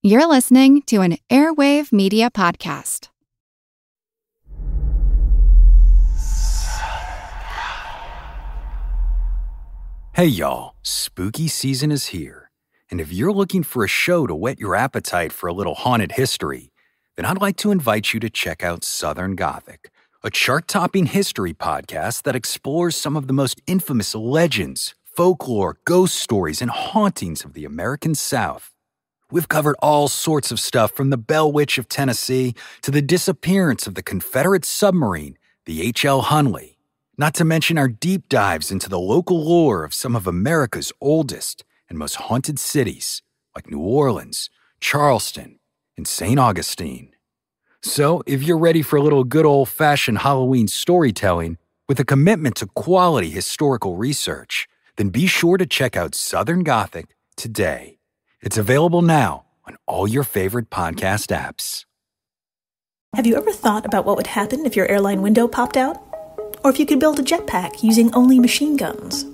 You're listening to an Airwave Media Podcast. Hey y'all, spooky season is here. And if you're looking for a show to whet your appetite for a little haunted history, then I'd like to invite you to check out Southern Gothic, a chart-topping history podcast that explores some of the most infamous legends, folklore, ghost stories, and hauntings of the American South. We've covered all sorts of stuff from the Bell Witch of Tennessee to the disappearance of the Confederate submarine, the H.L. Hunley, not to mention our deep dives into the local lore of some of America's oldest and most haunted cities, like New Orleans, Charleston, and St. Augustine. So, if you're ready for a little good old-fashioned Halloween storytelling with a commitment to quality historical research, then be sure to check out Southern Gothic today. It's available now on all your favorite podcast apps. Have you ever thought about what would happen if your airline window popped out? Or if you could build a jetpack using only machine guns?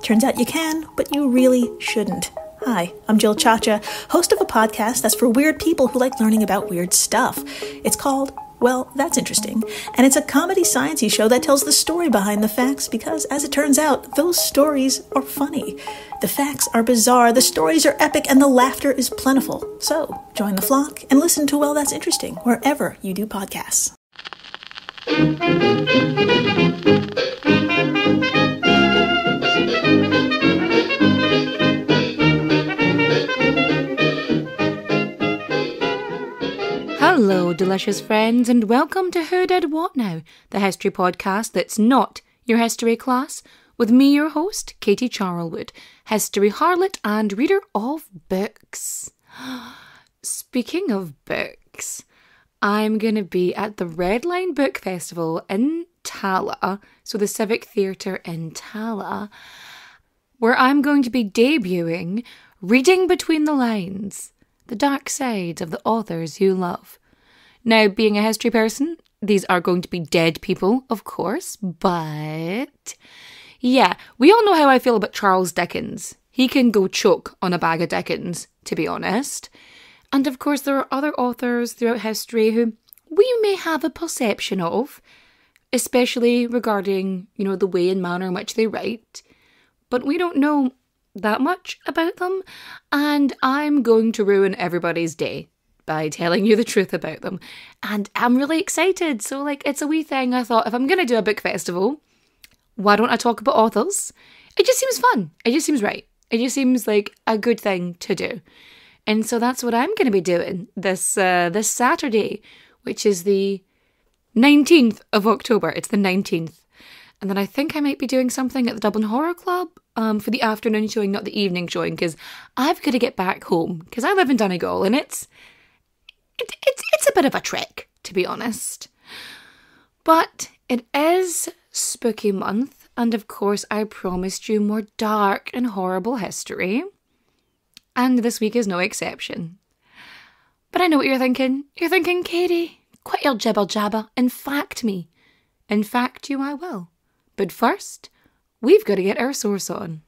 Turns out you can, but you really shouldn't. Hi, I'm Jill Chacha, host of a podcast that's for weird people who like learning about weird stuff. It's called, well, That's Interesting, and it's a comedy science-y show that tells the story behind the facts because, as it turns out, those stories are funny. The facts are bizarre, the stories are epic, and the laughter is plentiful. So, join the flock and listen to Well, That's Interesting wherever you do podcasts. Hello, delicious friends, and welcome to Who Did What Now, the history podcast that's not your history class, with me, your host, Katie Charlwood, history harlot and reader of books. Speaking of books, I'm going to be at the Red Line Book Festival in Tala, so the Civic Theatre in Tala, where I'm going to be debuting Reading Between the Lines, the dark side of the authors you love. Now, being a history person, these are going to be dead people, of course, but yeah, we all know how I feel about Charles Dickens. He can go choke on a bag of Dickens, to be honest. And of course, there are other authors throughout history who we may have a perception of, especially regarding, the way and manner in which they write, but we don't know that much about them, and I'm going to ruin everybody's day by telling you the truth about them. And I'm really excited. So, it's a wee thing. I thought, if I'm going to do a book festival, why don't I talk about authors? It just seems fun. It just seems right. It just seems like a good thing to do. And so that's what I'm going to be doing this Saturday, which is the 19th of October. It's the 19th. And then I think I might be doing something at the Dublin Horror Club for the afternoon showing, not the evening showing, because I've got to get back home, because I live in Donegal, and it's a bit of a trek, to be honest. But it is spooky month, and of course I promised you more dark and horrible history, and this week is no exception. But I know what you're thinking. You're thinking, Katie, quit your jibber jabber and fact me. In fact you I will. But first, we've got to get our source on.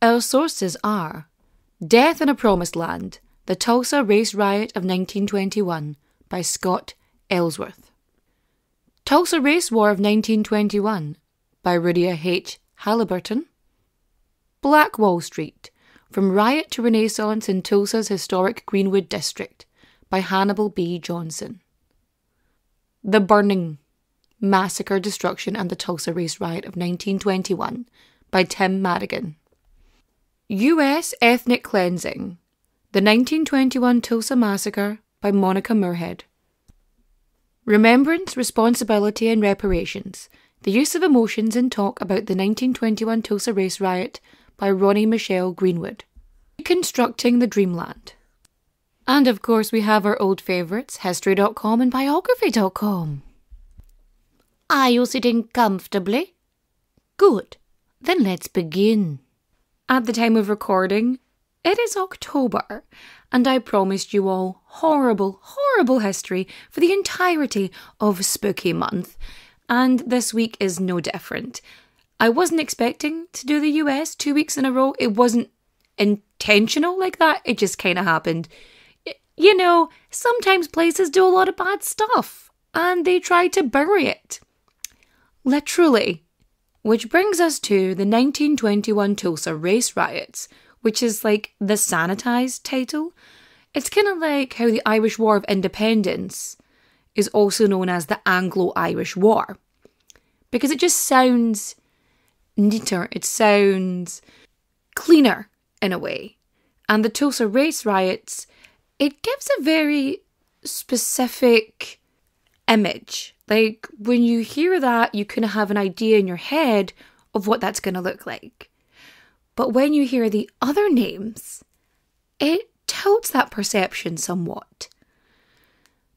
Our sources are Death in a Promised Land, The Tulsa Race Riot of 1921 by Scott Ellsworth. Tulsa Race War of 1921 by Rudyard H. Halliburton. Black Wall Street, From Riot to Renaissance in Tulsa's Historic Greenwood District by Hannibal B. Johnson. The Burning, Massacre, Destruction and the Tulsa Race Riot of 1921 by Tim Madigan. U.S. Ethnic Cleansing, The 1921 Tulsa Massacre by Monica Moorhead. Remembrance, Responsibility and Reparations, The Use of Emotions in Talk about the 1921 Tulsa Race Riot by Ronnie Michelle Greenwood. Reconstructing the Dreamland. And of course we have our old favourites, History.com and Biography.com. Are you sitting comfortably? Good. Then let's begin. At the time of recording, it is October, and I promised you all horrible, horrible history for the entirety of Spooky Month, and this week is no different. I wasn't expecting to do the US 2 weeks in a row. It wasn't intentional like that. It just kind of happened. you know, sometimes places do a lot of bad stuff and they try to bury it. Literally. Which brings us to the 1921 Tulsa Race Riots, which is like the sanitized title. It's kind of like how the Irish War of Independence is also known as the Anglo-Irish War. Because it just sounds neater, it sounds cleaner in a way. And the Tulsa Race Riots, it gives a very specific image. Like, when you hear that, you kind of have an idea in your head of what that's going to look like. But when you hear the other names, it tilts that perception somewhat.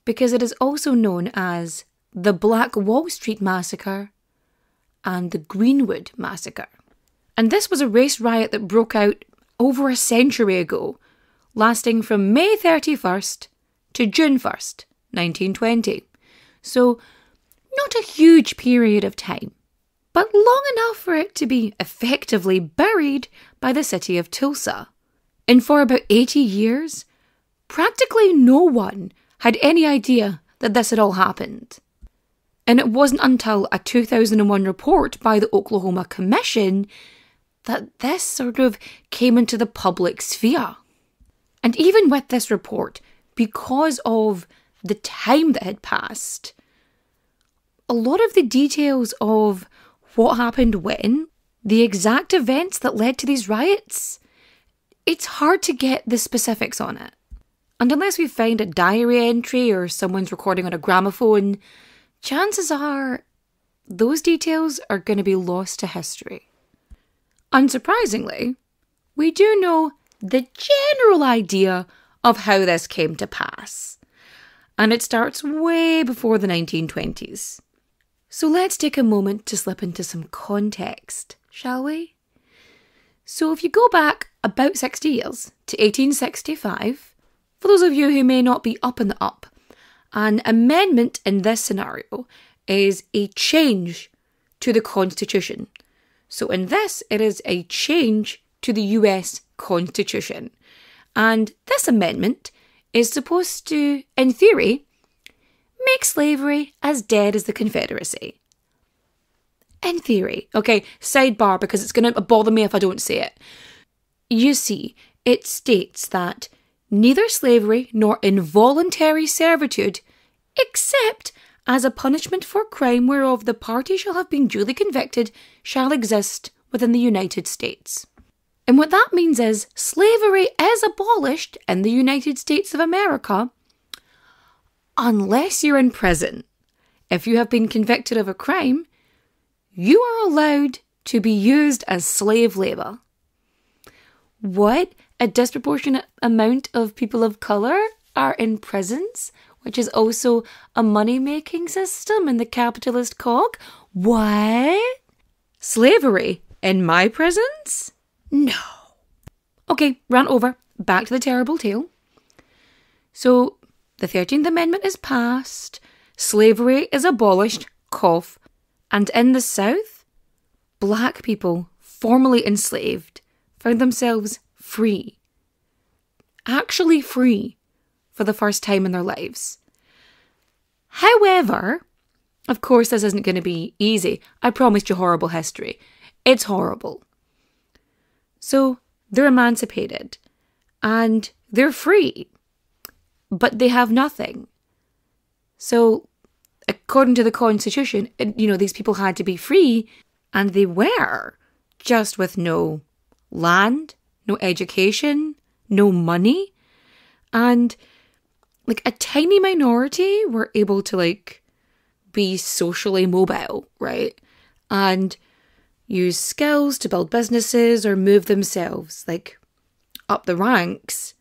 Because it is also known as the Black Wall Street Massacre and the Greenwood Massacre. And this was a race riot that broke out over a century ago, lasting from May 31st to June 1st, 1920. So, not a huge period of time, but long enough for it to be effectively buried by the city of Tulsa. And for about 80 years, practically no one had any idea that this had all happened. And it wasn't until a 2001 report by the Oklahoma Commission that this sort of came into the public sphere. And even with this report, because of the time that had passed, a lot of the details of what happened when, the exact events that led to these riots, it's hard to get the specifics on it. And unless we find a diary entry or someone's recording on a gramophone, chances are those details are going to be lost to history. Unsurprisingly, we do know the general idea of how this came to pass. And it starts way before the 1920s. So let's take a moment to slip into some context, shall we? So if you go back about 60 years to 1865, for those of you who may not be up in the up, an amendment in this scenario is a change to the Constitution. So in this, it is a change to the US Constitution. And this amendment is supposed to, in theory, make slavery as dead as the Confederacy. In theory. Okay, sidebar, because it's going to bother me if I don't say it. You see, it states that neither slavery nor involuntary servitude, except as a punishment for crime whereof the party shall have been duly convicted, shall exist within the United States. And what that means is slavery is abolished in the United States of America unless you're in prison. If you have been convicted of a crime, you are allowed to be used as slave labour. What? A disproportionate amount of people of colour are in prisons, which is also a money-making system in the capitalist cog? What? Slavery in my prisons? No. Okay, rant over. Back to the terrible tale. So, the 13th Amendment is passed, slavery is abolished, cough, and in the South, black people formerly enslaved found themselves free. Actually free for the first time in their lives. However, of course this isn't going to be easy. I promised you horrible history. It's horrible. So, they're emancipated and they're free, but they have nothing. So, according to the Constitution, these people had to be free, and they were, just with no land, no education, no money, and a tiny minority were able to be socially mobile, right? And use skills to build businesses or move themselves up the ranks.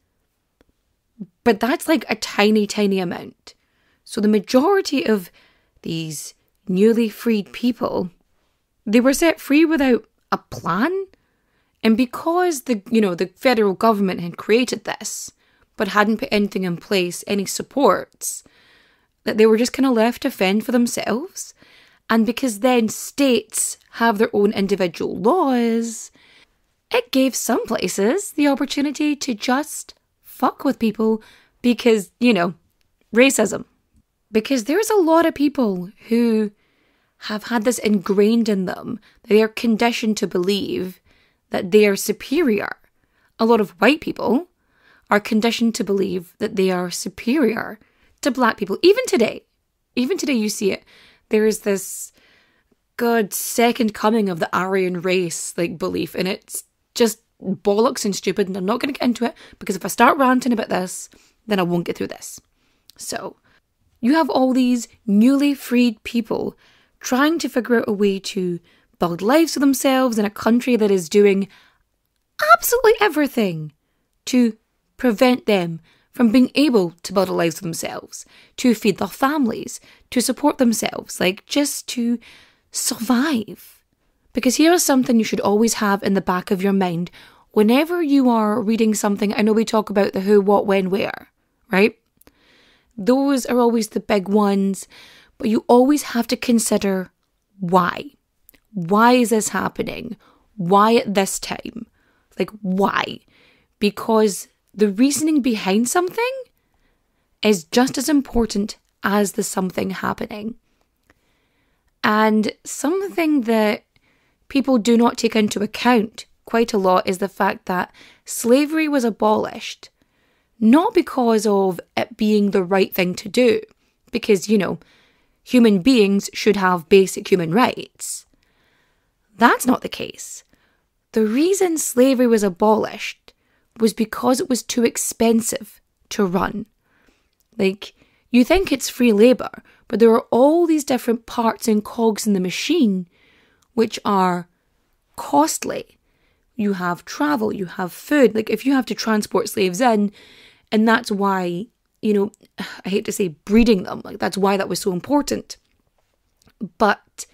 But that's a tiny, tiny amount. So the majority of these newly freed people, they were set free without a plan. And because the federal government had created this, but hadn't put anything in place, any supports, that they were just kind of left to fend for themselves. And because then states have their own individual laws, it gave some places the opportunity to just fuck with people Because, racism. Because there's a lot of people who have had this ingrained in them. They are conditioned to believe that they are superior. A lot of white people are conditioned to believe that they are superior to black people. Even today you see it. There is this second coming of the Aryan race belief, and it's just bollocks and stupid, and I'm not going to get into it because if I start ranting about this, then I won't get through this. So, you have all these newly freed people trying to figure out a way to build lives for themselves in a country that is doing absolutely everything to prevent them from being able to build lives for themselves, to feed their families, to support themselves, just to survive. Because here is something you should always have in the back of your mind whenever you are reading something. I know we talk about the who, what, when, where, right? Those are always the big ones, but you always have to consider why. Why is this happening? Why at this time? Why? Because the reasoning behind something is just as important as the something happening. And something that people do not take into account quite a lot is the fact that slavery was abolished, not because of it being the right thing to do, because, human beings should have basic human rights. That's not the case. The reason slavery was abolished was because it was too expensive to run. You think it's free labour, but there are all these different parts and cogs in the machine which are costly. You have travel, you have food. If you have to transport slaves in, and that's why, I hate to say breeding them, that's why that was so important. But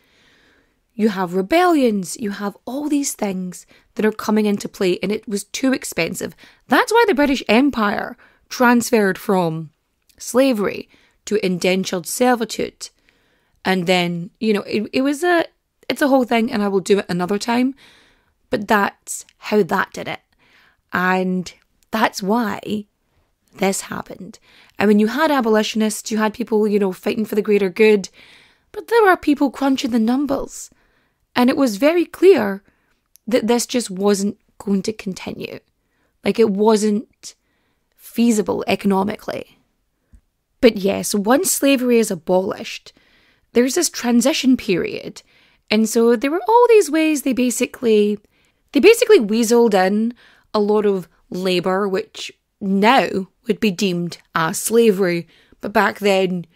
you have rebellions, you have all these things that are coming into play, and it was too expensive. That's why the British Empire transferred from slavery to indentured servitude. And then, it's a whole thing, and I will do it another time. But that's how that did it. And that's why this happened. And when you had abolitionists, you had people, fighting for the greater good. But there were people crunching the numbers. And it was very clear that this just wasn't going to continue. It wasn't feasible economically. But yes, once slavery is abolished, there's this transition period. And so there were all these ways they basically weaseled in a lot of labour, which now would be deemed as slavery, but back then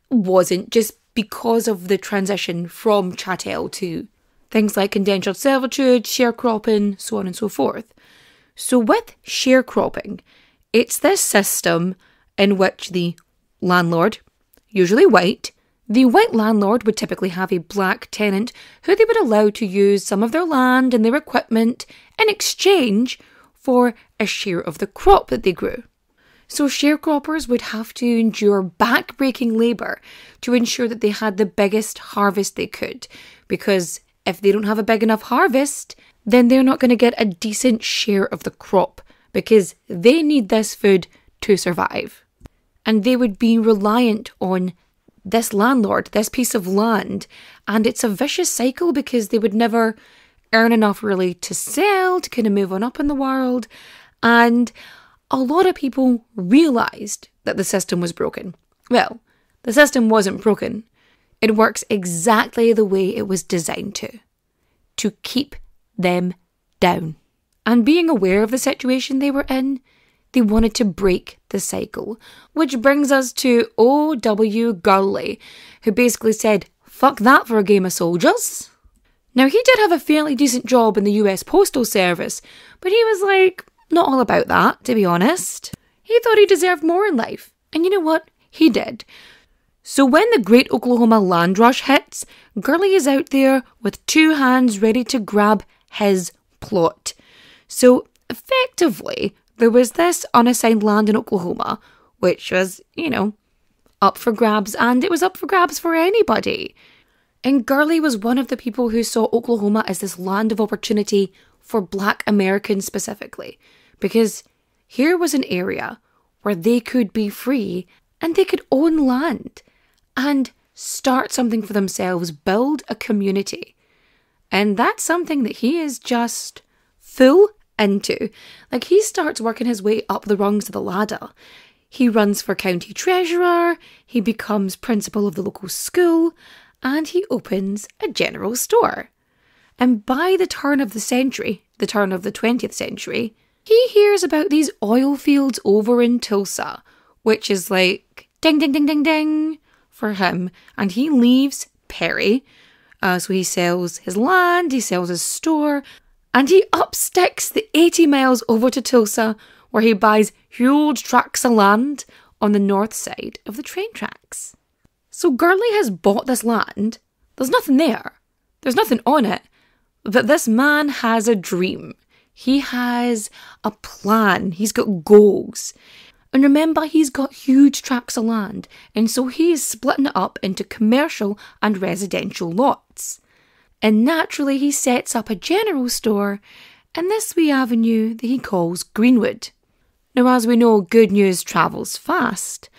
wasn't, just because of the transition from chattel to things like indentured servitude, sharecropping, so on and so forth. So with sharecropping, it's this system in which the landlord, usually white, the white landlord would typically have a black tenant who they would allow to use some of their land and their equipment in exchange for a share of the crop that they grew. So sharecroppers would have to endure back-breaking labour to ensure that they had the biggest harvest they could, because if they don't have a big enough harvest, then they're not going to get a decent share of the crop, because they need this food to survive. And they would be reliant on this landlord, this piece of land, and it's a vicious cycle because they would never earn enough really to sell, to kind of move on up in the world. And a lot of people realised that the system was broken. Well, the system wasn't broken. It works exactly the way it was designed to keep them down. And being aware of the situation they were in, they wanted to break the cycle. Which brings us to O.W. Gurley, who basically said, fuck that for a game of soldiers. Now, he did have a fairly decent job in the US Postal Service, but he was not all about that, to be honest. He thought he deserved more in life. And you know what? He did. So when the Great Oklahoma Land Rush hits, Gurley is out there with two hands ready to grab his plot. So effectively, there was this unassigned land in Oklahoma, which was, up for grabs, and it was up for grabs for anybody. And Gurley was one of the people who saw Oklahoma as this land of opportunity for Black Americans specifically, because here was an area where they could be free and they could own land and start something for themselves, build a community. And that's something that he is just full into. Like, he starts working his way up the rungs of the ladder. He runs for county treasurer, he becomes principal of the local school, and he opens a general store. And by the turn of the century, the turn of the 20th century, he hears about these oil fields over in Tulsa, which is like ding, ding, ding, ding, ding for him. And he leaves Perry. So he sells his land, he sells his store, and he upsticks the 80 miles over to Tulsa, where he buys huge tracts of land on the north side of the train tracks. So Gurley has bought this land. There's nothing there. There's nothing on it. But this man has a dream. He has a plan. He's got goals. And remember, he's got huge tracts of land, and so he is splitting it up into commercial and residential lots. And naturally, he sets up a general store in this wee avenue that he calls Greenwood. Now, as we know, good news travels fast,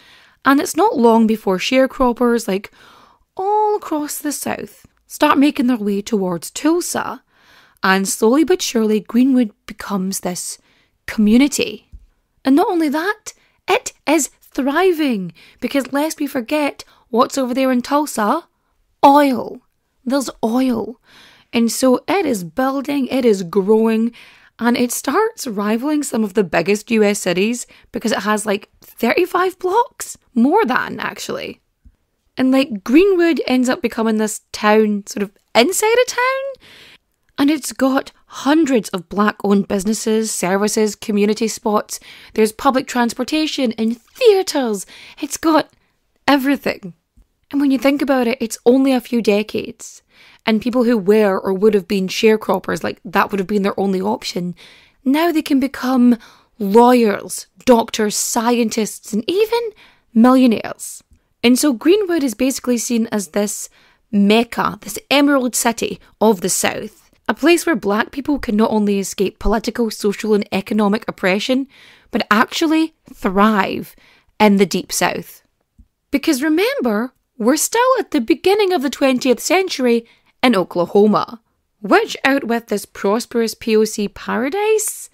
and it's not long before sharecroppers, like all across the south, start making their way towards Tulsa, and slowly but surely, Greenwood becomes this community. And not only that, it is thriving, because lest we forget, what's over there in Tulsa? Oil. There's oil. And so it is building, it is growing, and it starts rivaling some of the biggest US cities because it has like 35 blocks. More than, actually. And like Greenwood ends up becoming this town, sort of inside a town. And it's got hundreds of black-owned businesses, services, community spots. There's public transportation and theatres. It's got everything. And when you think about it, it's only a few decades. And people who were or would have been sharecroppers, like that would have been their only option, now they can become lawyers, doctors, scientists, and even millionaires. And so Greenwood is basically seen as this mecca, this emerald city of the South. A place where black people can not only escape political, social and economic oppression, but actually thrive in the Deep South. Because remember, we're still at the beginning of the 20th century in Oklahoma, which out with this prosperous POC paradise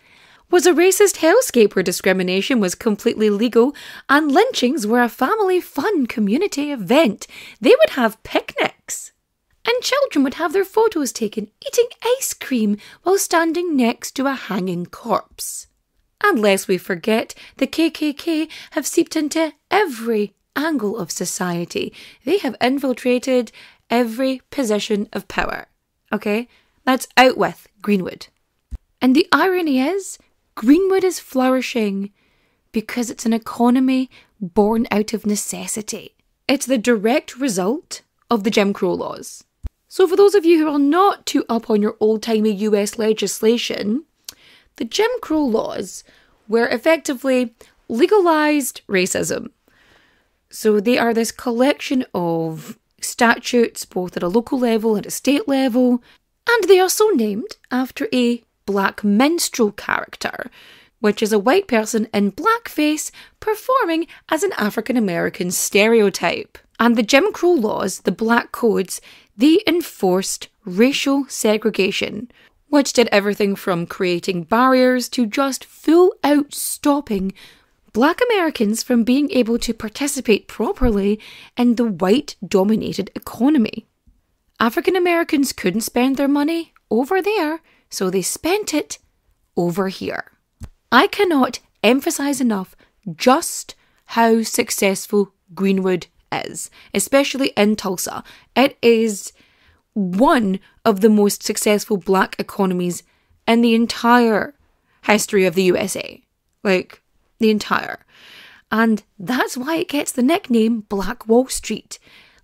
was a racist hellscape where discrimination was completely legal and lynchings were a family fun community event. They would have picnics. And children would have their photos taken eating ice cream while standing next to a hanging corpse. And lest we forget, the KKK have seeped into every angle of society. They have infiltrated every position of power. Okay? That's out with Greenwood. And the irony is, Greenwood is flourishing because it's an economy born out of necessity. It's the direct result of the Jim Crow laws. So for those of you who are not too up on your old-timey US legislation, the Jim Crow laws were effectively legalised racism. So they are this collection of statutes both at a local level and a state level, and they are so named after a black minstrel character, which is a white person in blackface performing as an African-American stereotype. And the Jim Crow laws, the black codes, they enforced racial segregation, which did everything from creating barriers to just full out stopping black Americans from being able to participate properly in the white-dominated economy. African Americans couldn't spend their money over there, so they spent it over here. I cannot emphasise enough just how successful Greenwood is, especially in Tulsa. It is one of the most successful black economies in the entire history of the USA. Like, the entire. And that's why it gets the nickname Black Wall Street.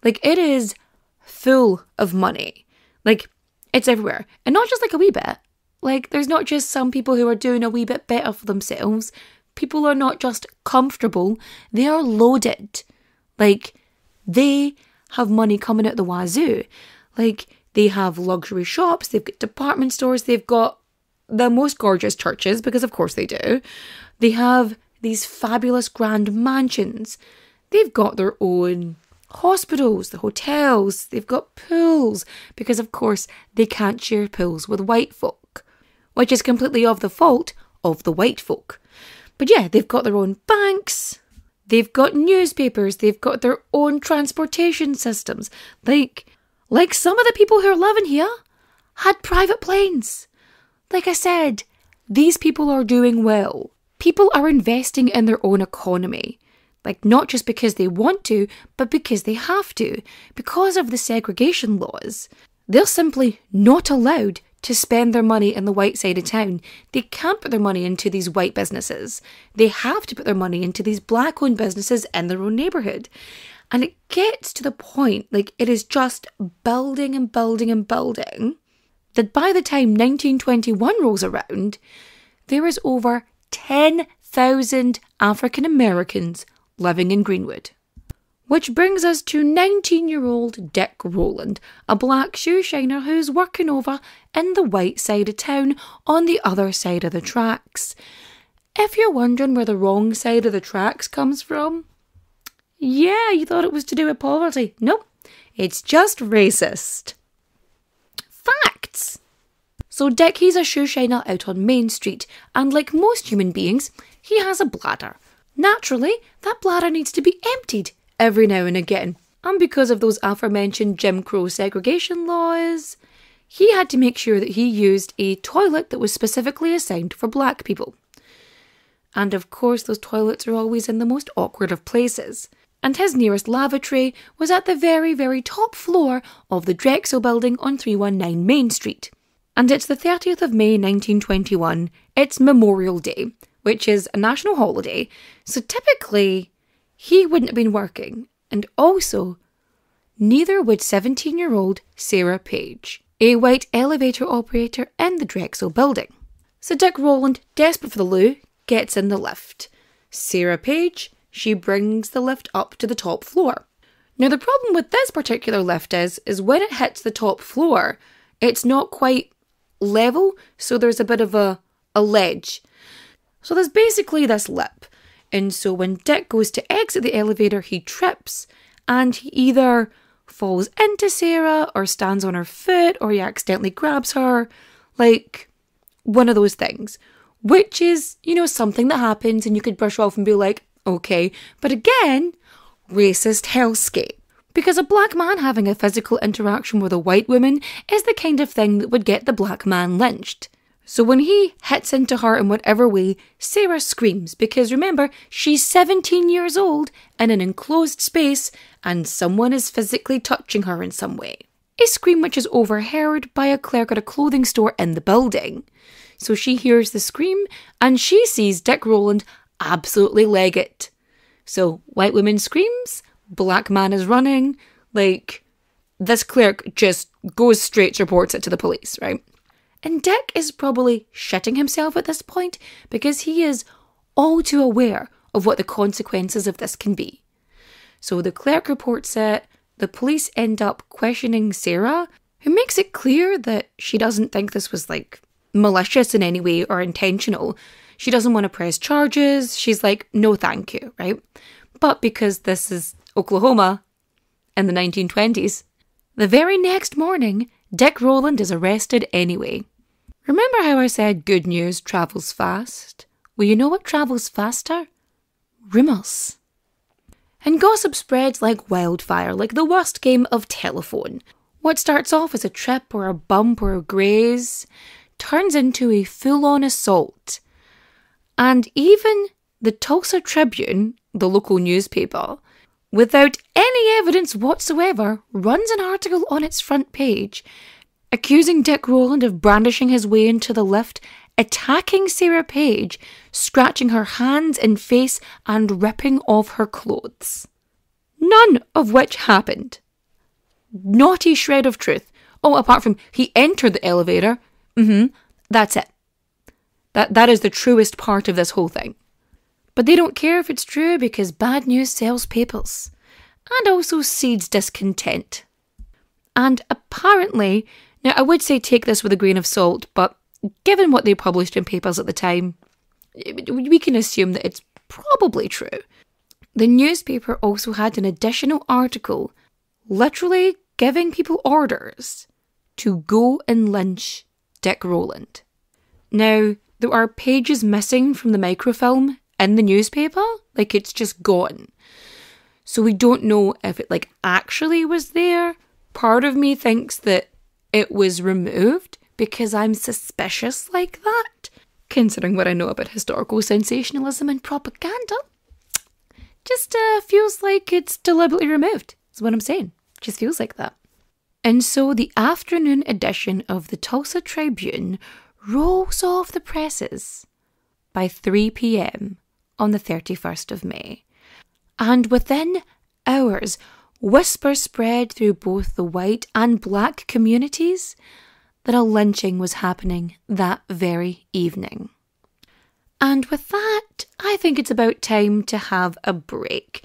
Like, it is full of money. Like, it's everywhere. And not just like a wee bit. Like, there's not just some people who are doing a wee bit better for themselves. People are not just comfortable, they are loaded. Like, they have money coming out the wazoo. Like, they have luxury shops, they've got department stores, they've got the most gorgeous churches, because of course they do. They have these fabulous grand mansions. They've got their own hospitals, the hotels, they've got pools, because of course they can't share pools with white folk, which is completely of the fault of the white folk. But yeah, they've got their own banks, they've got newspapers, they've got their own transportation systems. Like some of the people who are living here had private planes. Like I said, these people are doing well. People are investing in their own economy. Like, not just because they want to, but because they have to. Because of the segregation laws, they're simply not allowed to spend their money in the white side of town. They can't put their money into these white businesses. They have to put their money into these black-owned businesses in their own neighbourhood. And it gets to the point, like, it is just building and building and building, that by the time 1921 rolls around, there is over 10,000 African Americans living in Greenwood. Which brings us to 19-year-old Dick Rowland, a black shoe shiner who's working over in the white side of town on the other side of the tracks. If you're wondering where the wrong side of the tracks comes from, yeah, you thought it was to do with poverty. Nope, it's just racist. Facts! So Dick, he's a shoe shiner out on Main Street, and like most human beings, he has a bladder. Naturally, that bladder needs to be emptied every now and again. And because of those aforementioned Jim Crow segregation laws, he had to make sure that he used a toilet that was specifically assigned for black people. And of course, those toilets are always in the most awkward of places. And his nearest lavatory was at the very, very top floor of the Drexel building on 319 Main Street. And it's the 30th of May 1921. It's Memorial Day, which is a national holiday. So typically, he wouldn't have been working. And also, neither would 17-year-old Sarah Page, a white elevator operator in the Drexel building. So Dick Rowland, desperate for the loo, gets in the lift. Sarah Page, she brings the lift up to the top floor. Now the problem with this particular lift is when it hits the top floor, it's not quite level, so there's a bit of a ledge. So there's basically this lip. And so when Dick goes to exit the elevator, he trips and he either falls into Sarah or stands on her foot or he accidentally grabs her. Like one of those things. Which is, something that happens and you could brush off and be like, okay. But again, racist hellscape. Because a black man having a physical interaction with a white woman is the kind of thing that would get the black man lynched. So when he hits into her in whatever way, Sarah screams because remember, she's 17 years old in an enclosed space and someone is physically touching her in some way. A scream which is overheard by a clerk at a clothing store in the building. So she hears the scream and she sees Dick Rowland absolutely leg it. So white woman screams, black man is running, like this clerk just goes straight to reports it to the police, right? And Dick is probably shitting himself at this point because he is all too aware of what the consequences of this can be. So the clerk reports it, the police end up questioning Sarah, who makes it clear that she doesn't think this was like malicious in any way or intentional. She doesn't want to press charges. She's like, no thank you, right? But because this is Oklahoma in the 1920s, the very next morning, Dick Rowland is arrested anyway. Remember how I said good news travels fast? Well, you know what travels faster? Rumours. And gossip spreads like wildfire, like the worst game of telephone. What starts off as a trip or a bump or a graze turns into a full-on assault. And even the Tulsa Tribune, the local newspaper, without any evidence whatsoever, runs an article on its front page accusing Dick Rowland of brandishing his way into the lift, attacking Sarah Page, scratching her hands and face and ripping off her clothes. None of which happened. Not a shred of truth. Oh, apart from he entered the elevator. That's it. That is the truest part of this whole thing. But they don't care if it's true because bad news sells papers and also seeds discontent. And apparently, now I would say take this with a grain of salt, but given what they published in papers at the time, we can assume that it's probably true. The newspaper also had an additional article literally giving people orders to go and lynch Dick Rowland. Now, there are pages missing from the microfilm in the newspaper, like it's just gone. So we don't know if it actually was there. Part of me thinks that it was removed because I'm suspicious like that, considering what I know about historical sensationalism and propaganda. Just feels like it's deliberately removed, is what I'm saying. Just feels like that. And so the afternoon edition of the Tulsa Tribune rolls off the presses by 3 p.m. on the 31st of May. And within hours, whispers spread through both the white and black communities that a lynching was happening that very evening. And with that, I think it's about time to have a break,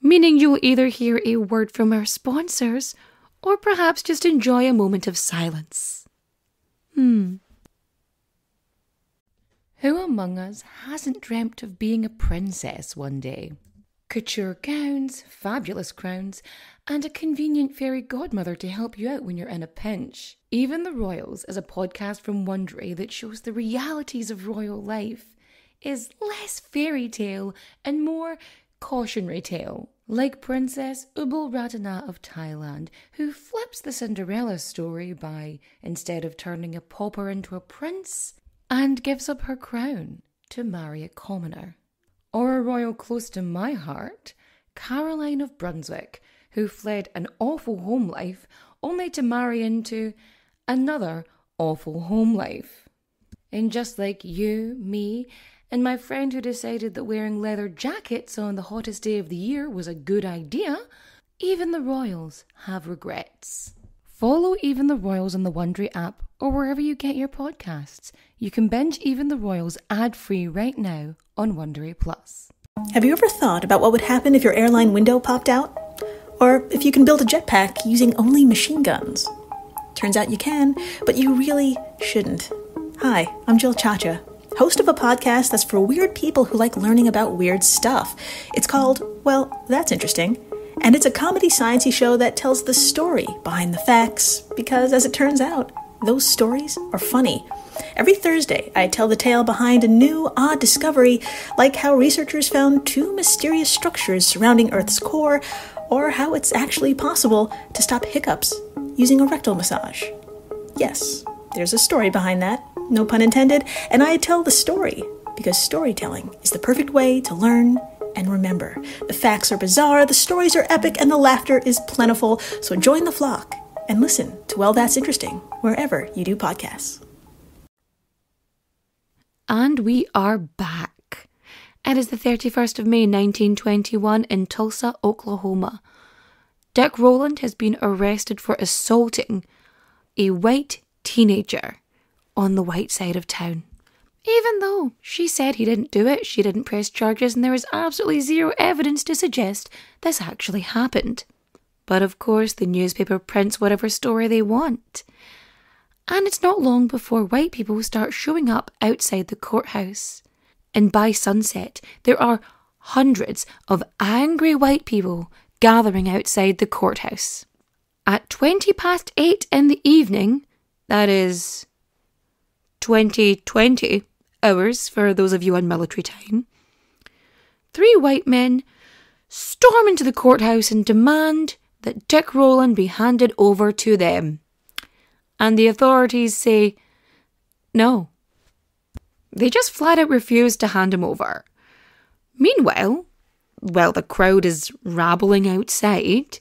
meaning you'll either hear a word from our sponsors or perhaps just enjoy a moment of silence. Who among us hasn't dreamt of being a princess one day? Couture gowns, fabulous crowns, and a convenient fairy godmother to help you out when you're in a pinch. Even the Royals is a podcast from Wondery that shows the realities of royal life is less fairy tale and more cautionary tale. Like Princess Ubul Ratana of Thailand, who flips the Cinderella story by, instead of turning a pauper into a prince, and gives up her crown to marry a commoner. Or a royal close to my heart, Caroline of Brunswick, who fled an awful home life only to marry into another awful home life. And just like you, me, and my friend who decided that wearing leather jackets on the hottest day of the year was a good idea, even the Royals have regrets. Follow Even the Royals on the Wondery app or wherever you get your podcasts. You can binge Even the Royals ad-free right now on Wondery Plus. Have you ever thought about what would happen if your airline window popped out? Or if you can build a jetpack using only machine guns? Turns out you can, but you really shouldn't. Hi, I'm Jill Chacha, host of a podcast that's for weird people who like learning about weird stuff. It's called, well, That's Interesting. And it's a comedy sciencey show that tells the story behind the facts, because as it turns out, those stories are funny. Every Thursday, I tell the tale behind a new, odd discovery, like how researchers found 2 mysterious structures surrounding Earth's core, or how it's actually possible to stop hiccups using a rectal massage. Yes, there's a story behind that, no pun intended, and I tell the story, because storytelling is the perfect way to learn and remember. The facts are bizarre, the stories are epic, and the laughter is plentiful, so join the flock and listen to Well, That's Interesting, wherever you do podcasts. And we are back. It is the 31st of May 1921 in Tulsa, Oklahoma. Dick Rowland has been arrested for assaulting a white teenager on the white side of town. Even though she said he didn't do it, she didn't press charges, and there is absolutely zero evidence to suggest this actually happened. But of course, the newspaper prints whatever story they want. And it's not long before white people start showing up outside the courthouse. And by sunset, there are hundreds of angry white people gathering outside the courthouse. At 8:20 in the evening, that is 2020 hours for those of you on military time, 3 white men storm into the courthouse and demand that Dick Rowland be handed over to them. And the authorities say no. They just flat out refuse to hand him over. Meanwhile, while the crowd is rabbling outside,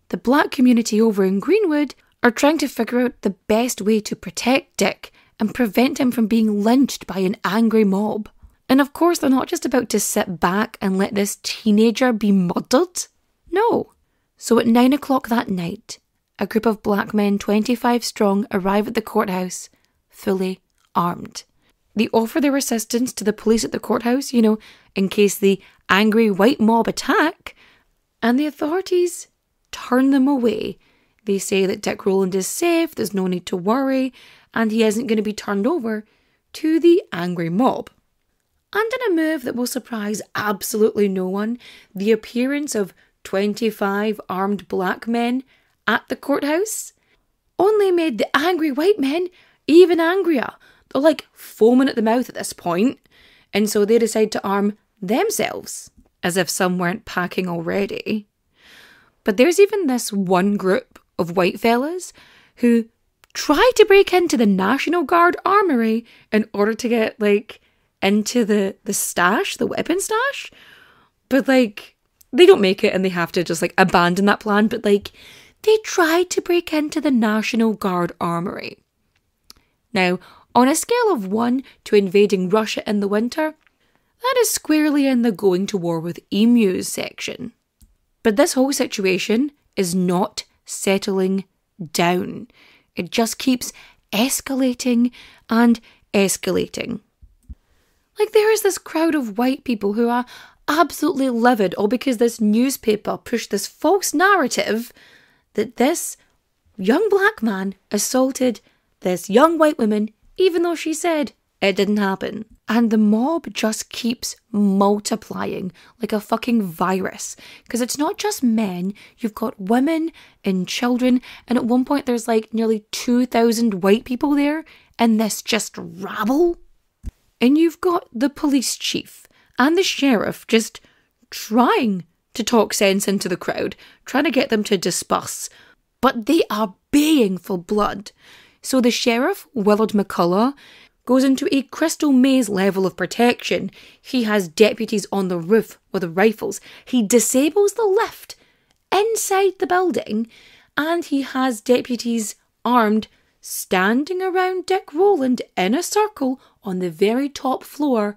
the black community over in Greenwood are trying to figure out the best way to protect Dick and prevent him from being lynched by an angry mob. And of course, they're not just about to sit back and let this teenager be murdered. No. So at 9 o'clock that night, a group of black men 25 strong arrive at the courthouse, fully armed. They offer their assistance to the police at the courthouse, in case the angry white mob attack, and the authorities turn them away. They say that Dick Rowland is safe, there's no need to worry, and he isn't going to be turned over to the angry mob. And in a move that will surprise absolutely no one, the appearance of 25 armed black men at the courthouse only made the angry white men even angrier. They're like foaming at the mouth at this point, and so they decide to arm themselves, as if some weren't packing already. But there's even this one group of white fellas who try to break into the National Guard armory in order to get, into the stash, the weapon stash. But, they don't make it and they have to just, abandon that plan. But, they tried to break into the National Guard armory. Now, on a scale of 1 to invading Russia in the winter, that is squarely in the going to war with emus section. But this whole situation is not settling down. It just keeps escalating and escalating. There is this crowd of white people who are absolutely livid, all because this newspaper pushed this false narrative that this young black man assaulted this young white woman, even though she said it didn't happen. And the mob just keeps multiplying like a fucking virus. Because it's not just men, you've got women and children. And at one point there's nearly 2,000 white people there in this just rabble. And you've got the police chief and the sheriff just trying to talk sense into the crowd, trying to get them to disperse. But they are baying for blood. So the sheriff, Willard McCullough, goes into a crystal maze level of protection. He has deputies on the roof with rifles. He disables the lift inside the building, and he has deputies armed standing around Dick Rowland in a circle on the very top floor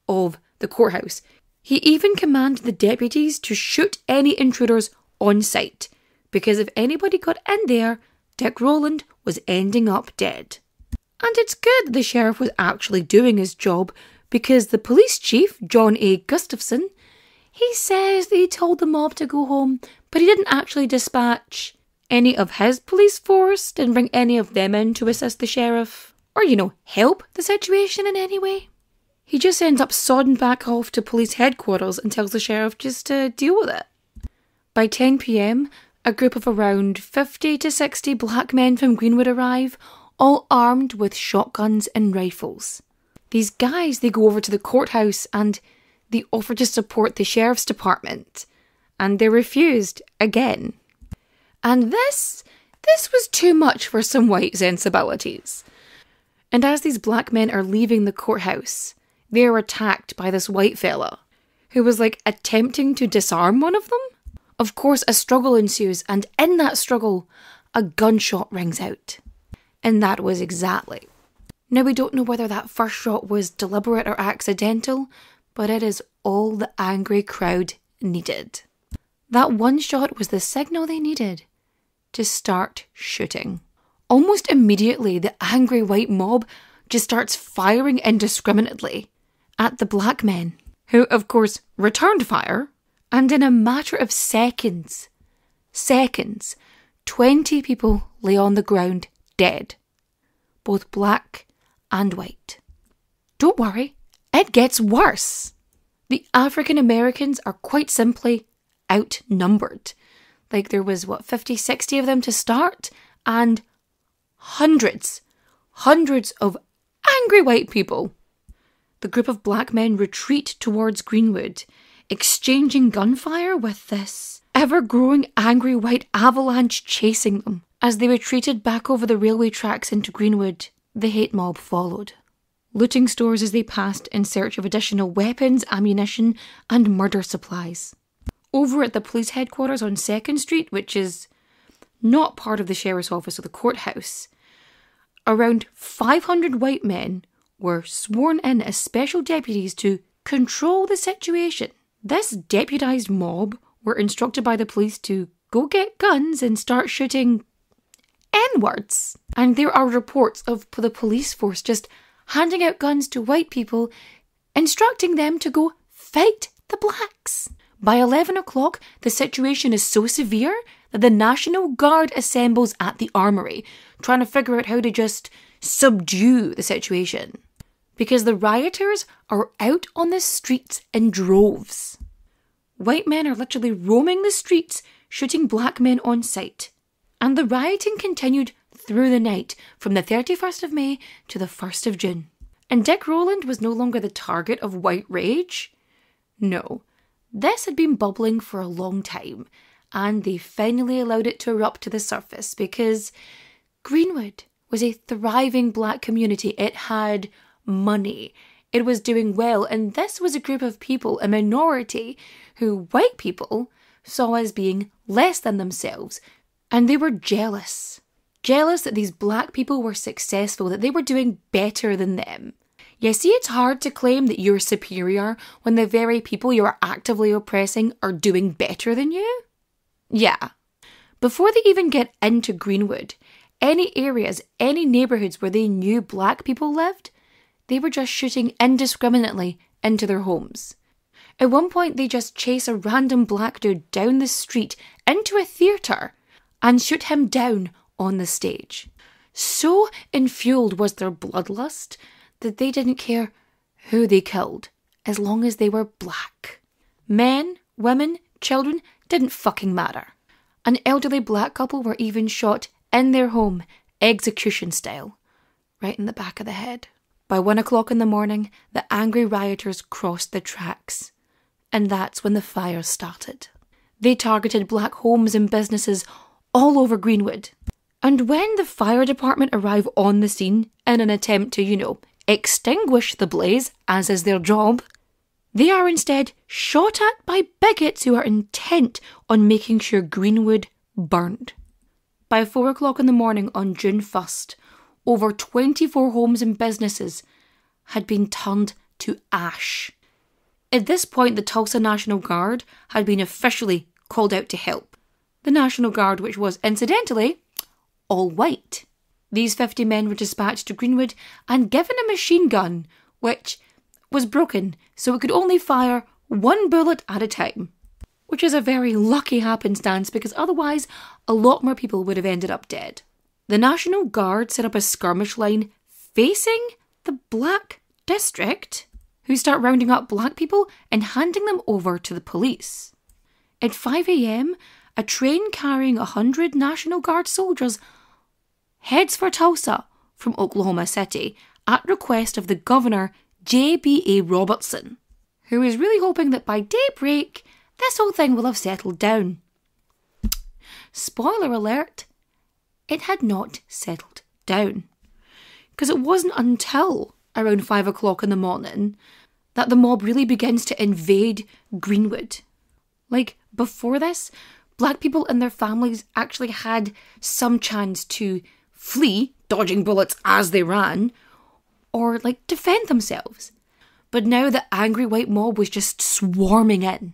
of the courthouse. He even commanded the deputies to shoot any intruders on sight, because if anybody got in there, Dick Rowland was ending up dead. And it's good that the sheriff was actually doing his job, because the police chief, John A. Gustafson, he says that he told the mob to go home, but he didn't actually dispatch any of his police force, didn't bring any of them in to assist the sheriff, or, help the situation in any way. He just ends up sodding back off to police headquarters and tells the sheriff just to deal with it. By 10 p.m, a group of around 50 to 60 black men from Greenwood arrive, all armed with shotguns and rifles. These guys, they go over to the courthouse and they offer to support the sheriff's department, and they're refused again. And this was too much for some white sensibilities. And as these black men are leaving the courthouse, they are attacked by this white fella, who was attempting to disarm one of them. Of course, a struggle ensues, and in that struggle, a gunshot rings out. And that was exactly. Now, we don't know whether that first shot was deliberate or accidental, but it is all the angry crowd needed. That one shot was the signal they needed to start shooting. Almost immediately, the angry white mob just starts firing indiscriminately at the black men, who, of course, returned fire, and in a matter of seconds, 20 people lay on the ground dead, both black and white. Don't worry, it gets worse. The African Americans are quite simply outnumbered. There was, 50, 60 of them to start, and hundreds of angry white people. The group of black men retreat towards Greenwood, exchanging gunfire with this ever-growing angry white avalanche chasing them. As they retreated back over the railway tracks into Greenwood, the hate mob followed, looting stores as they passed in search of additional weapons, ammunition, and murder supplies. Over at the police headquarters on 2nd Street, which is not part of the sheriff's office or the courthouse, around 500 white men were sworn in as special deputies to control the situation. This deputised mob were instructed by the police to go get guns and start shooting N-words. And there are reports of the police force just handing out guns to white people, instructing them to go fight the blacks. By 11 o'clock, the situation is so severe that the National Guard assembles at the armory, trying to figure out how to just subdue the situation. because the rioters are out on the streets in droves. White men are literally roaming the streets, shooting black men on sight. And the rioting continued through the night from the 31st of May to the 1st of June. And Dick Rowland was no longer the target of white rage. No, this had been bubbling for a long time, and they finally allowed it to erupt to the surface because Greenwood was a thriving black community. It had money. It was doing well, and this was a group of people, a minority, who white people saw as being less than themselves, and they were jealous. Jealous that these black people were successful, that they were doing better than them. You see, it's hard to claim that you're superior when the very people you are actively oppressing are doing better than you. Yeah. Before they even get into Greenwood, any areas, any neighbourhoods where they knew black people lived, they were just shooting indiscriminately into their homes. At one point, they just chase a random black dude down the street into a theatre and shoot him down on the stage. So enfueled was their bloodlust that they didn't care who they killed, as long as they were black. Men, women, children didn't fucking matter. An elderly black couple were even shot in their home, execution style, right in the back of the head. By 1 o'clock in the morning, the angry rioters crossed the tracks, and that's when the fires started. They targeted black homes and businesses all over Greenwood. And when the fire department arrive on the scene in an attempt to, extinguish the blaze, as is their job, they are instead shot at by bigots who are intent on making sure Greenwood burned. By 4 o'clock in the morning on June 1st, over 24 homes and businesses had been turned to ash. At this point, the Tulsa National Guard had been officially called out to help. The National Guard, which was, incidentally, all white. These 50 men were dispatched to Greenwood and given a machine gun, which was broken, so it could only fire one bullet at a time. Which is a very lucky happenstance, because otherwise a lot more people would have ended up dead. The National Guard set up a skirmish line facing the Black District, who start rounding up black people and handing them over to the police. At 5 a.m, a train carrying 100 National Guard soldiers heads for Tulsa from Oklahoma City at request of the Governor J.B.A. Robertson, who is really hoping that by daybreak this whole thing will have settled down. Spoiler alert, it had not settled down, because it wasn't until around 5 o'clock in the morning that the mob really begins to invade Greenwood. Like, before this, black people and their families actually had some chance to flee, dodging bullets as they ran, or defend themselves. But now the angry white mob was just swarming in,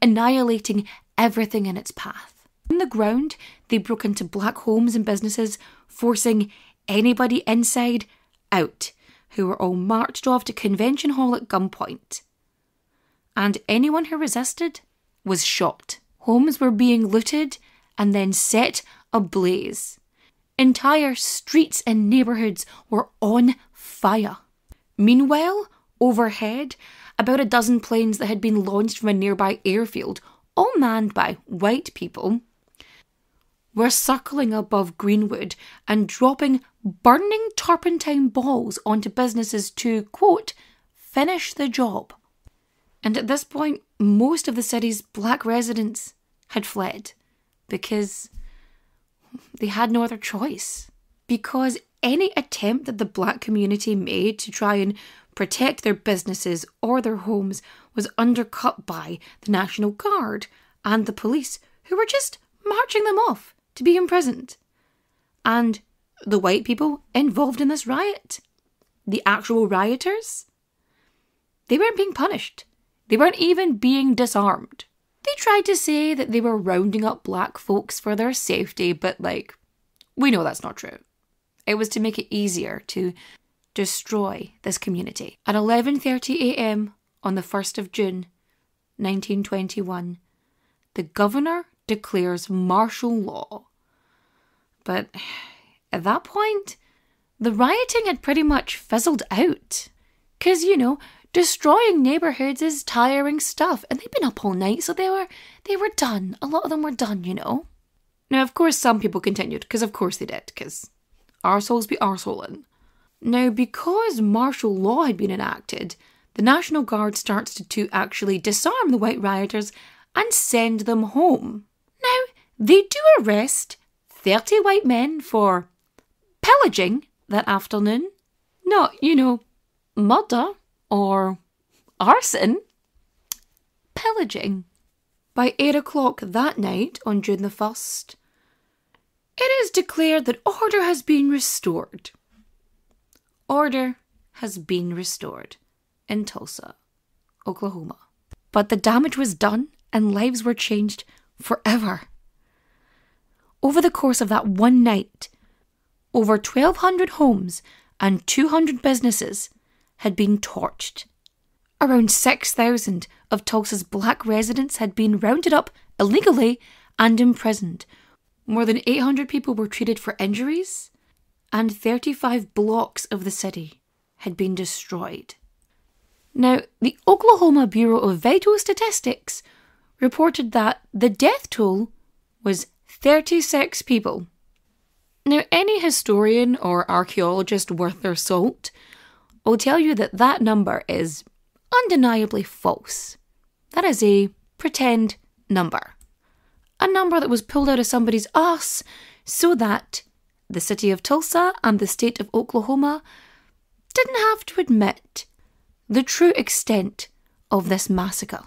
annihilating everything in its path. On the ground, they broke into black homes and businesses, forcing anybody inside out, who were all marched off to Convention Hall at gunpoint. And anyone who resisted was shot. Homes were being looted and then set ablaze. Entire streets and neighbourhoods were on fire. Meanwhile, overhead, about a dozen planes that had been launched from a nearby airfield, all manned by white people, were circling above Greenwood and dropping burning turpentine balls onto businesses to, quote, finish the job. And at this point, most of the city's black residents had fled because they had no other choice. Because any attempt that the black community made to try and protect their businesses or their homes was undercut by the National Guard and the police, who were just marching them off to be imprisoned. And the white people involved in this riot, the actual rioters, they weren't being punished. They weren't even being disarmed. They tried to say that they were rounding up black folks for their safety, but we know that's not true. It was to make it easier to destroy this community. At 11:30 a.m. on the 1st of June, 1921, the governor declares martial law. But at that point, the rioting had pretty much fizzled out. Because, destroying neighbourhoods is tiring stuff. And they'd been up all night, so they were done. A lot of them were done, Now, of course, some people continued, because of course they did, because arseholes be arseholing. Now, because martial law had been enacted, the National Guard starts to actually disarm the white rioters and send them home. Now, they do arrest 30 white men for pillaging that afternoon. Not, murder or arson. Pillaging. By 8 o'clock that night on June the 1st, it is declared that order has been restored. Order has been restored in Tulsa, Oklahoma. But the damage was done and lives were changed forever. Over the course of that one night, over 1,200 homes and 200 businesses had been torched. Around 6,000 of Tulsa's black residents had been rounded up illegally and imprisoned. More than 800 people were treated for injuries, and 35 blocks of the city had been destroyed. Now, the Oklahoma Bureau of Vital Statistics reported that the death toll was 36 people. Now, any historian or archaeologist worth their salt will tell you that that number is undeniably false. That is a pretend number. A number that was pulled out of somebody's arse so that the city of Tulsa and the state of Oklahoma didn't have to admit the true extent of this massacre.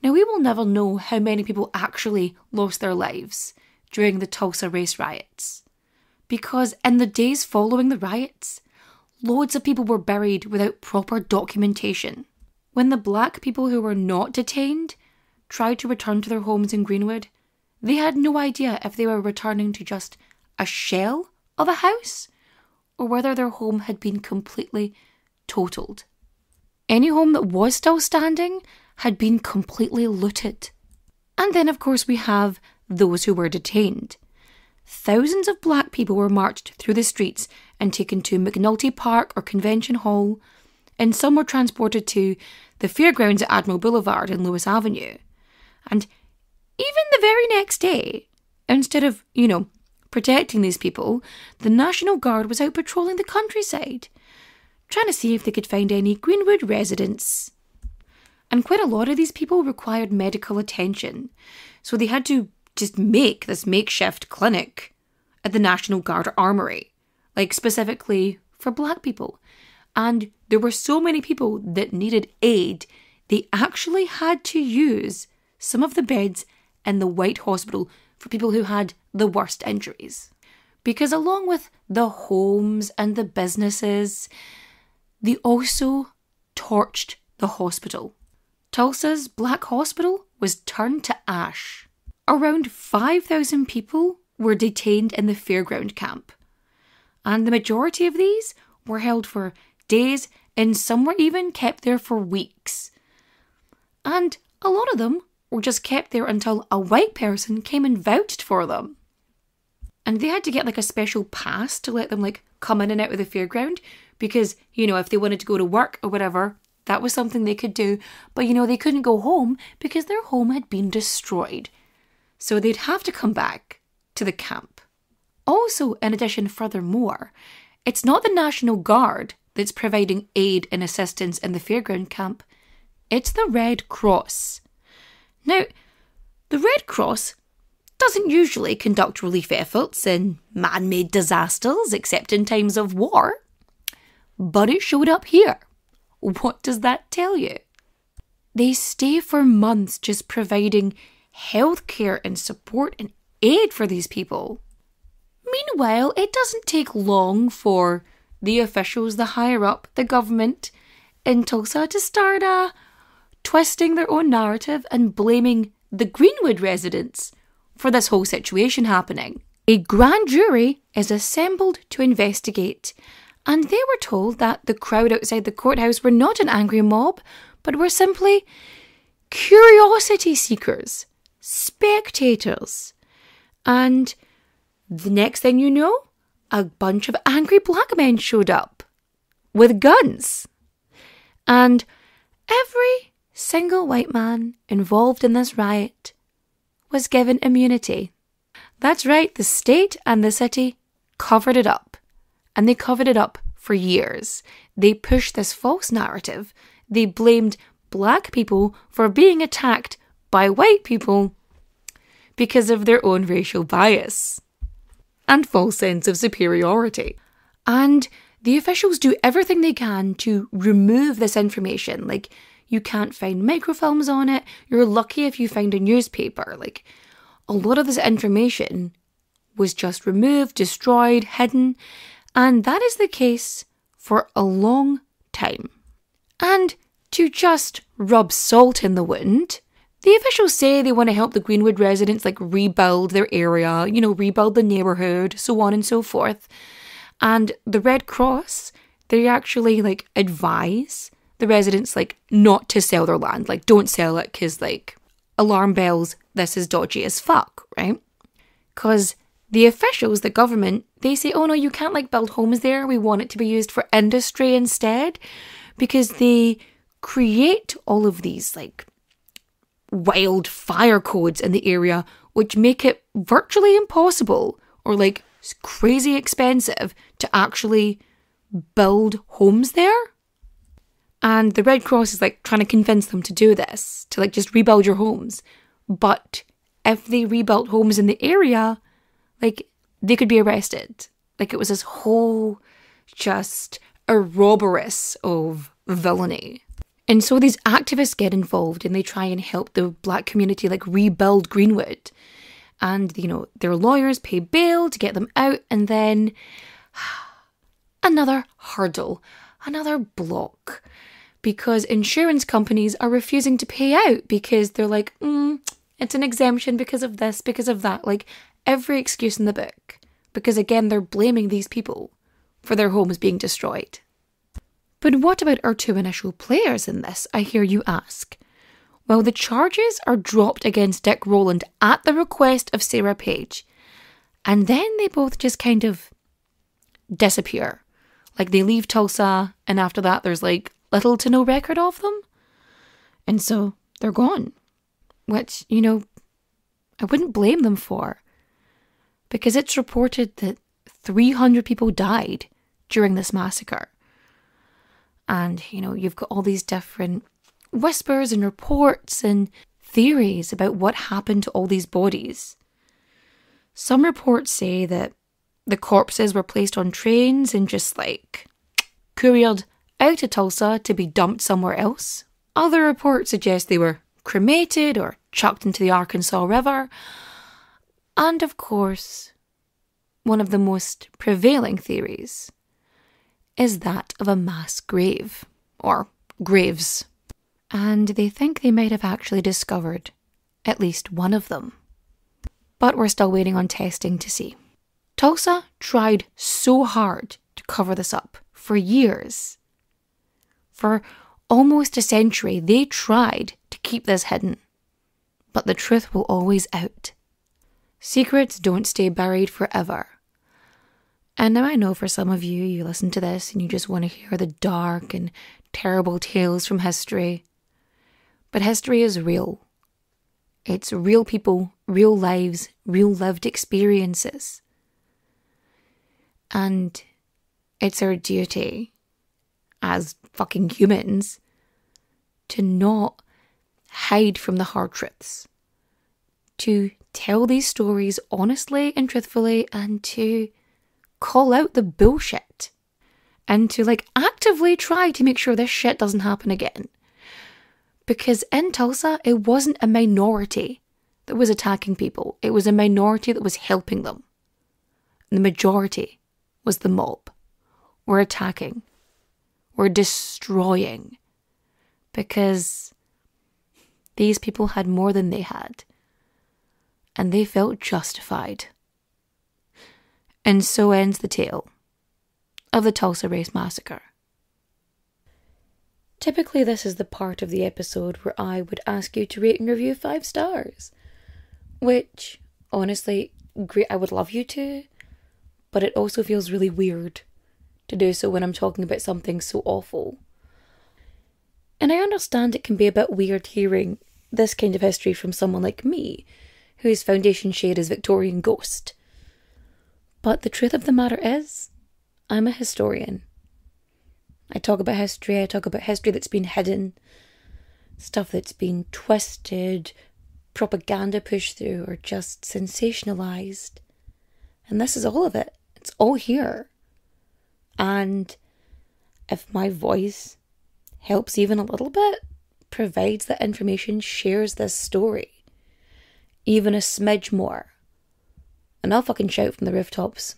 Now, we will never know how many people actually lost their lives during the Tulsa race riots, because in the days following the riots, loads of people were buried without proper documentation. When the black people who were not detained tried to return to their homes in Greenwood, they had no idea if they were returning to just a shell of a house or whether their home had been completely totaled. Any home that was still standing had been completely looted. And then, of course, we have those who were detained. Thousands of black people were marched through the streets and taken to McNulty Park or Convention Hall, and some were transported to the fairgrounds at Admiral Boulevard and Lewis Avenue. And even the very next day, instead of, protecting these people, the National Guard was out patrolling the countryside, trying to see if they could find any Greenwood residents. And quite a lot of these people required medical attention, so they had to just make this makeshift clinic at the National Guard Armoury, specifically for black people. And there were so many people that needed aid, they actually had to use some of the beds in the white hospital for people who had the worst injuries. Because along with the homes and the businesses, they also torched the hospital. Tulsa's Black Hospital was turned to ash. Around 5,000 people were detained in the fairground camp, and the majority of these were held for days, and some were even kept there for weeks. And a lot of them were just kept there until a white person came and vouched for them. And they had to get a special pass to let them come in and out of the fairground, because, if they wanted to go to work or whatever, that was something they could do. But, they couldn't go home because their home had been destroyed. So they'd have to come back to the camp. Also, in addition, furthermore, it's not the National Guard that's providing aid and assistance in the fairground camp. It's the Red Cross. Now, the Red Cross doesn't usually conduct relief efforts in man-made disasters except in times of war. But it showed up here. What does that tell you? They stay for months just providing healthcare and support and aid for these people. Meanwhile, it doesn't take long for the officials, the higher up, the government in Tulsa to start twisting their own narrative and blaming the Greenwood residents for this whole situation happening. A grand jury is assembled to investigate, and they were told that the crowd outside the courthouse were not an angry mob, but were simply curiosity seekers, spectators. And the next thing you know, a bunch of angry black men showed up with guns. And every single white man involved in this riot was given immunity. That's right, the state and the city covered it up. And they covered it up for years. They pushed this false narrative. They blamed black people for being attacked by white people because of their own racial bias and false sense of superiority. And the officials do everything they can to remove this information. Like, you can't find microfilms on it. You're lucky if you find a newspaper. Like, a lot of this information was just removed, destroyed, hidden. And that is the case for a long time. And to just rub salt in the wound, the officials say they want to help the Greenwood residents rebuild their area, rebuild the neighbourhood, so on and so forth. And the Red Cross, they actually advise the residents not to sell their land. Don't sell it because alarm bells, this is dodgy as fuck, right? Because the officials, the government, they say, oh no, you can't build homes there. We want it to be used for industry instead, because they create all of these wild fire codes in the area, which make it virtually impossible or crazy expensive to actually build homes there. And the Red Cross is trying to convince them to do this, to just rebuild your homes. But if they rebuilt homes in the area, they could be arrested. It was this whole just ouroboros of villainy. And so these activists get involved and they try and help the black community rebuild Greenwood. And, their lawyers pay bail to get them out, and then another hurdle, another block. Because insurance companies are refusing to pay out because they're it's an exemption because of this, because of that. Every excuse in the book. Because again, they're blaming these people for their homes being destroyed. But what about our two initial players in this, I hear you ask? Well, the charges are dropped against Dick Rowland at the request of Sarah Page. And then they both just kind of disappear. They leave Tulsa, and after that there's little to no record of them. And so they're gone. Which, I wouldn't blame them for. Because it's reported that 300 people died during this massacre. And, you've got all these different whispers and reports and theories about what happened to all these bodies. Some reports say that the corpses were placed on trains and just couriered out of Tulsa to be dumped somewhere else. Other reports suggest they were cremated or chucked into the Arkansas River. And of course, one of the most prevailing theories is that of a mass grave, or graves. And they think they might have actually discovered at least one of them. But we're still waiting on testing to see. Tulsa tried so hard to cover this up for years. For almost a century, they tried to keep this hidden. But the truth will always out. Secrets don't stay buried forever. And now I know for some of you, you listen to this and you just want to hear the dark and terrible tales from history. But history is real. It's real people, real lives, real lived experiences. And it's our duty as fucking humans to not hide from the hard truths. To tell these stories honestly and truthfully, and to call out the bullshit. And to actively try to make sure this shit doesn't happen again. Because in Tulsa, it wasn't a minority that was attacking people. It was a minority that was helping them. And the majority was the mob. We're attacking. We're destroying. Because these people had more than they had. And they felt justified. And so ends the tale of the Tulsa Race Massacre. Typically, this is the part of the episode where I would ask you to rate and review 5 stars. Which, honestly, great, I would love you to. But it also feels really weird to do so when I'm talking about something so awful. And I understand it can be a bit weird hearing this kind of history from someone like me, whose foundation share is Victorian ghost. But the truth of the matter is, I'm a historian. I talk about history that's been hidden, stuff that's been twisted, propaganda pushed through, or just sensationalised. And this is all of it. It's all here. And if my voice helps even a little bit, provides that information, shares this story, even a smidge more, and I'll fucking shout from the rooftops.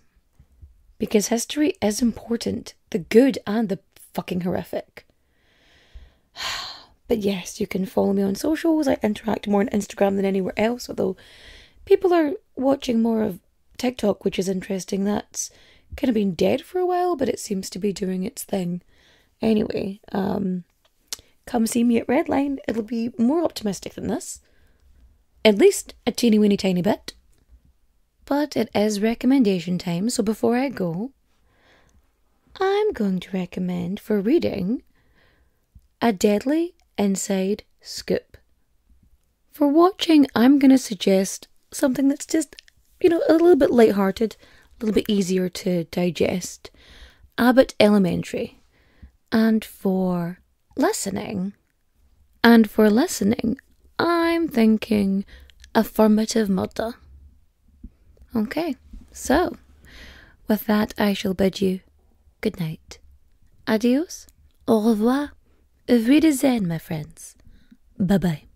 Because history is important, the good and the fucking horrific. But yes, you can follow me on socials. I interact more on Instagram than anywhere else, although people are watching more of TikTok, which is interesting. That's kind of been dead for a while, but it seems to be doing its thing. Anyway, come see me at Redline. It'll be more optimistic than this. At least a teeny weeny tiny bit. But it is recommendation time, so before I go, I'm going to recommend for reading A Deadly Inside Scoop. For watching, I'm going to suggest something that's just, a little bit lighthearted, a little bit easier to digest. Abbott Elementary. And for listening, I'm thinking Affirmative Murder. Okay, so with that, I shall bid you good night. Adios, au revoir, auf Wiedersehen, my friends. Bye-bye.